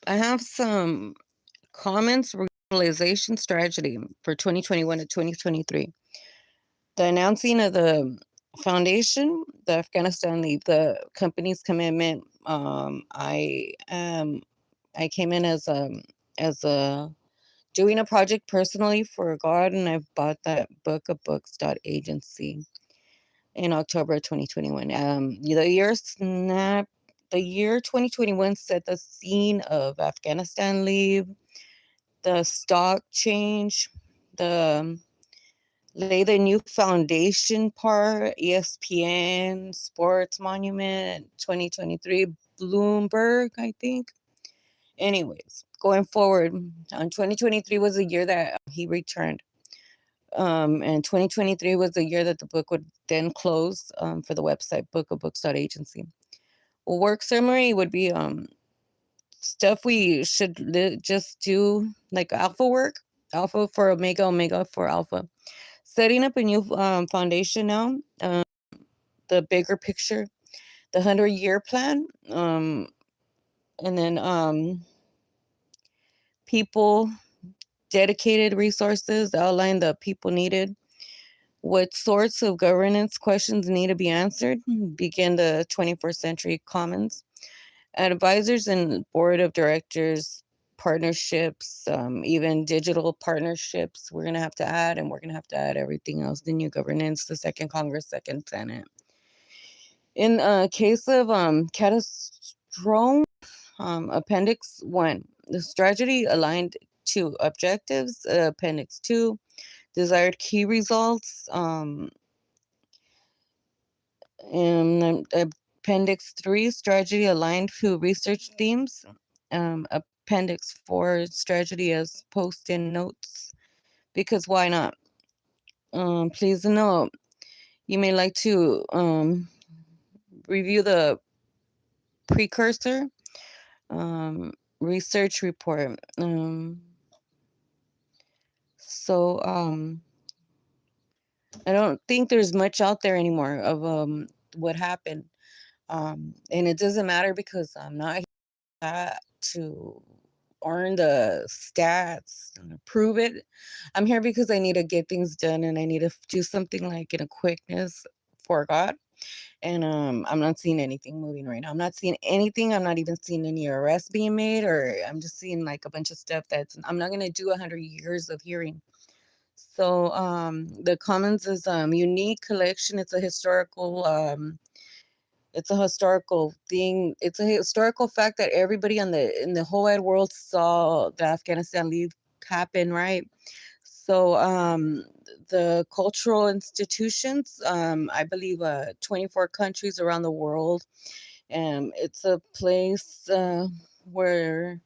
I have some comments revitalization strategy for 2021 to 2023. The announcing of the foundation, the Afghanistan Leave, the company's commitment. I came in as a doing a project personally for God, and I bought that book of books dot agency in October 2021. The year 2021 set the scene of Afghanistan Leave, the stock change, the lay the new foundation part, ESPN, Sports Monument, 2023, Bloomberg, I think. Anyways, going forward, 2023 was the year that he returned. And 2023 was the year that the book would then close for the website, bookofbooks.agency. Well, work summary would be stuff we should just do, like alpha work, alpha for omega, omega for alpha. Setting up a new foundation now, the bigger picture, the 100-year plan, and then people, dedicated resources, outline the people needed, what sorts of governance questions need to be answered, begin the 21st century commons, advisors and board of directors, partnerships, even digital partnerships we're going to have to add, and we're going to have to add everything else, the new governance, the second Congress, second Senate. In case of catastrophe, Appendix 1, the strategy aligned to objectives. Appendix 2, desired key results. And Appendix 3, strategy aligned to research themes. Appendix 4, strategy as post-in notes, because why not? Please note, you may like to review the precursor research report. So I don't think there's much out there anymore of what happened. And it doesn't matter because I'm not here to earn the stats and prove it. I'm here because I need to get things done, and I need to do something like in a quickness for God. And I'm not seeing anything moving right now. I'm not seeing anything. I'm not even seeing any arrests being made, or I'm just seeing like a bunch of stuff that's, I'm not going to do 100 years of hearing. So the Commons is unique collection. It's a historical thing. It's a historical fact that everybody in the whole wide world saw the Afghanistan leave happen, right? So the cultural institutions, I believe 24 countries around the world. It's a place where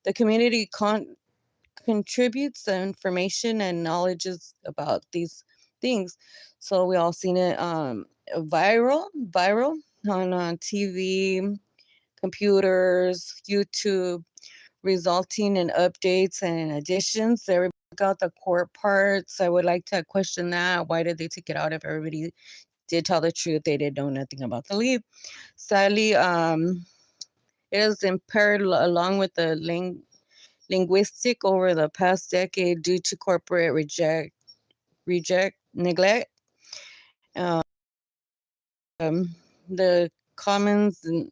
the community contributes the information and knowledges about these things. So we all seen it viral on TV, computers, YouTube, resulting in updates and additions. Everybody got the court parts. I would like to question that. Why did they take it out if everybody did tell the truth? They did know nothing about the leave. Sadly, it has impaired along with the linguistic over the past decade due to corporate neglect. The commons and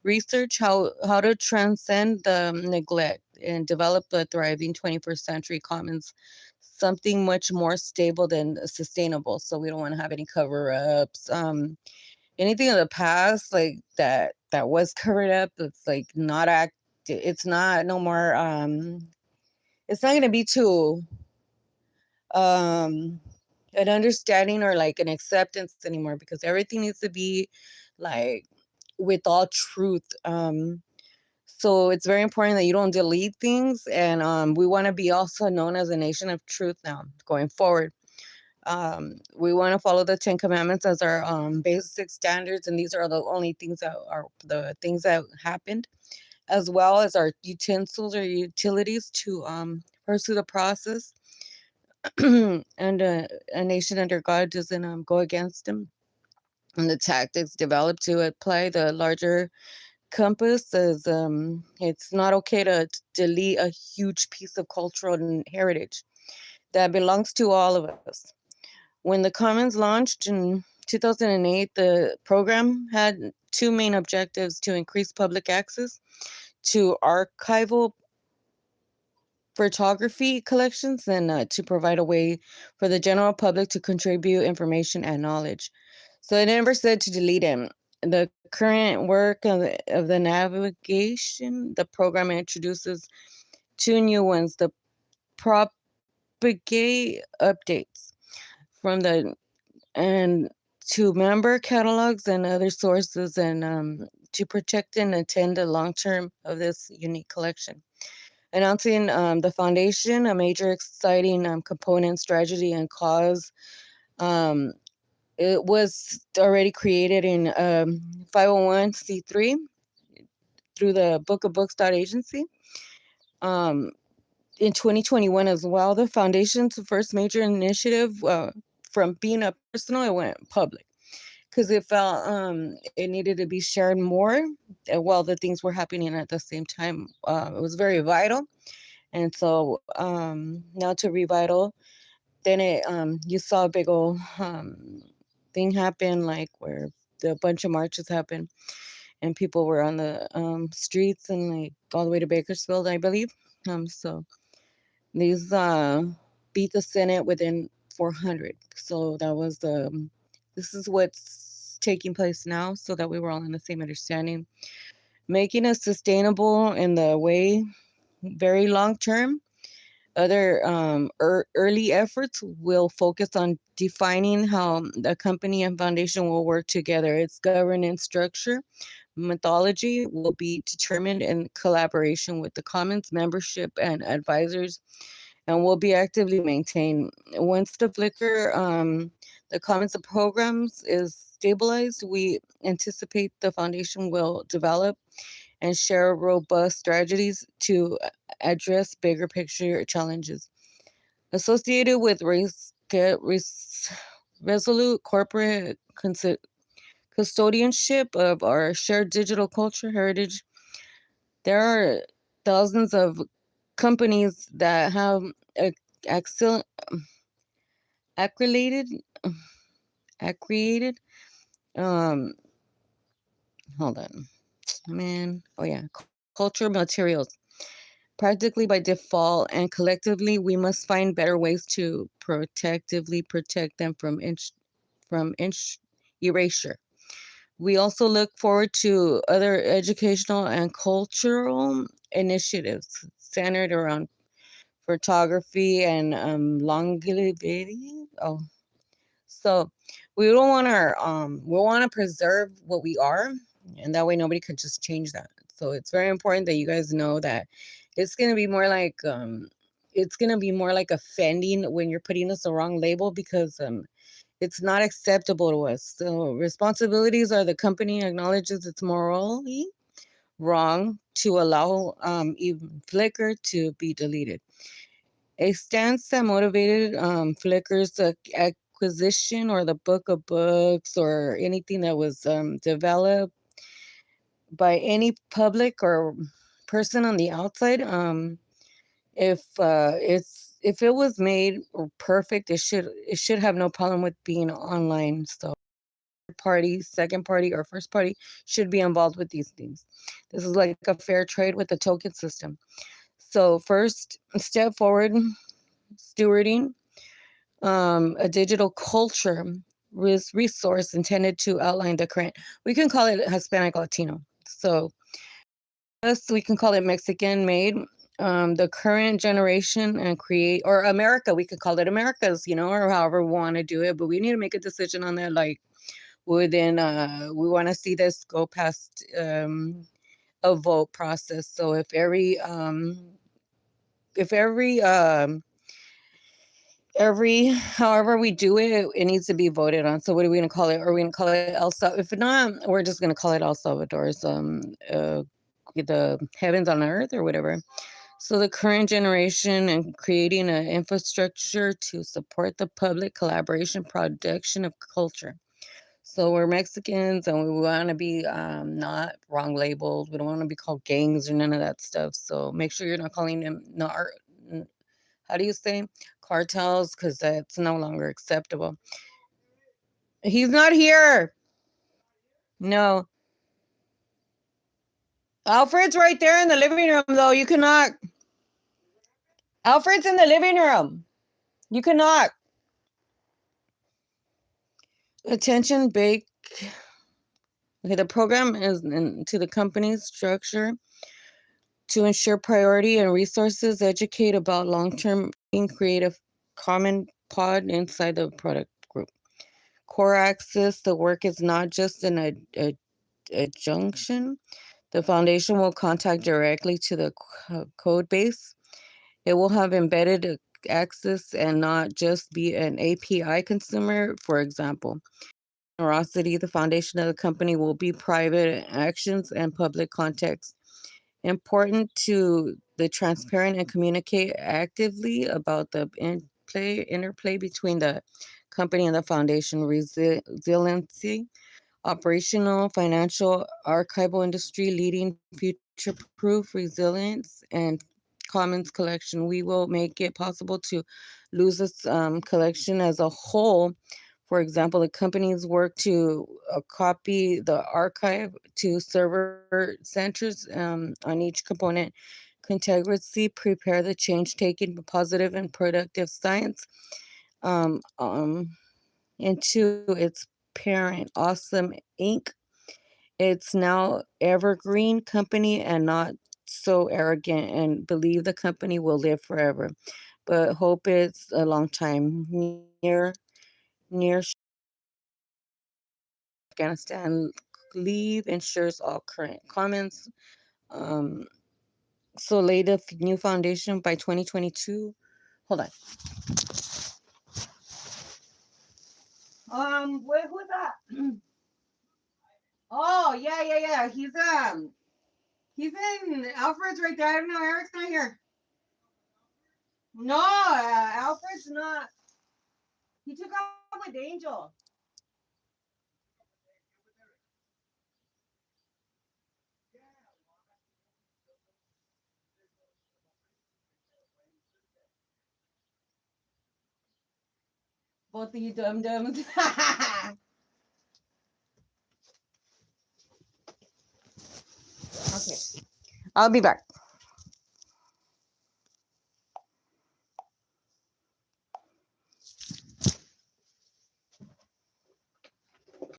research how to transcend the neglect and develop a thriving 21st century commons, something much more stable than sustainable. So we don't want to have any cover-ups. Anything in the past like that was covered up, it's like not it's not no more it's not going to be too um an understanding or like an acceptance anymore, because everything needs to be like with all truth. So it's very important that you don't delete things, and we want to be also known as a nation of truth now going forward. We want to follow the 10 commandments as our basic standards, and these are the only things that are the things that happened, as well as our utensils or utilities to pursue the process. And a nation under God doesn't go against him, and the tactics developed to apply the larger compass is it's not okay to delete a huge piece of cultural heritage that belongs to all of us. When the Commons launched in 2008, the program had two main objectives: to increase public access to archival photography collections and to provide a way for the general public to contribute information and knowledge. So it never said to delete them. The current work of the navigation, the program introduces two new ones: the propagate updates from the and to member catalogs and other sources, and to protect and attend the long term of this unique collection. Announcing the foundation, a major exciting component, strategy, and cause. Um, it was already created in 501c3 through the Book of Books agency. Um, in 2021 as well, the foundation's first major initiative, from being a personal, it went public because it felt it needed to be shared more while the things were happening at the same time. It was very vital. And so now to revital, then it you saw a big old thing happen, like where the bunch of marches happened and people were on the streets and like all the way to Bakersfield, I believe. So these beat the Senate within 400. So that was the this is what's taking place now, so that we were all in the same understanding, making it sustainable in the way very long term. Other early efforts will focus on defining how the company and foundation will work together. Its governance structure, methodology will be determined in collaboration with the Commons membership and advisors, and will be actively maintained. Once the Flickr, the Commons of programs is stabilized, we anticipate the foundation will develop and share robust strategies to address bigger picture challenges associated with resolute corporate custodianship of our shared digital culture heritage. There are thousands of companies that have excellent accredited accredited um hold on, man, oh yeah, culture materials practically by default, and collectively we must find better ways to protectively protect them from erasure. We also look forward to other educational and cultural initiatives centered around photography and longevity. Oh, so we don't want our we want to preserve what we are, and that way nobody could just change that. So it's very important that you guys know that it's gonna be more like it's gonna be more like offending when you're putting us the wrong label, because it's not acceptable to us. So responsibilities are the company acknowledges it's morally wrong to allow even Flickr to be deleted. A stance that motivated Flickr's acquisition, or the Book of Books, or anything that was developed by any public or person on the outside. If it was made perfect, it should have no problem with being online. So party, second party, or first party should be involved with these things. This is like a fair trade with the token system. So first step forward, stewarding a digital culture resource intended to outline the current. We can call it Hispanic Latino. So us, we can call it Mexican made. The current generation and create, or America, we could call it America's, or however we want to do it. But we need to make a decision on that. Like within, we want to see this go past a vote process. So if every however we do it, it needs to be voted on. So what are we gonna call it? Are we gonna call it if not, we're just gonna call it El Salvador's the heavens on earth or whatever. So the current generation and creating an infrastructure to support the public collaboration production of culture. So we're Mexicans and we want to be not wrong labeled. We don't want to be called gangs or none of that stuff. So make sure you're not calling them how do you say, cartels, because that's no longer acceptable. He's not here. No. Alfred's right there in the living room, though. You cannot. Alfred's in the living room. You cannot. Attention, bake. Okay, the program is into the company's structure to ensure priority and resources, educate about long-term creative common pod inside the product group. Core access, the work is not just an adjunction. The foundation will contact directly to the code base. It will have embedded access and not just be an API consumer, for example. Generosity, the foundation of the company will be private actions and public context. Important to the transparent and communicate actively about the interplay between the company and the foundation. Resiliency, operational, financial, archival industry, leading future-proof resilience, and commons collection. We will make it possible to lose this collection as a whole. For example, the companies work to copy the archive to server centers on each component. Contiguity, prepare the change taking positive and productive science um, um, into its parent, Awesome Inc. It's now evergreen company and not so arrogant, and believe the company will live forever, but hope it's a long time. Near Afghanistan leave ensures all current comments. Um, so lay the new foundation by 2022. Hold on. Who's that? Oh, yeah. He's in Alfred's right there. I don't know. Eric's not here. No, Alfred's not. He took off with Angel. Both of you dum dums. Okay. I'll be back.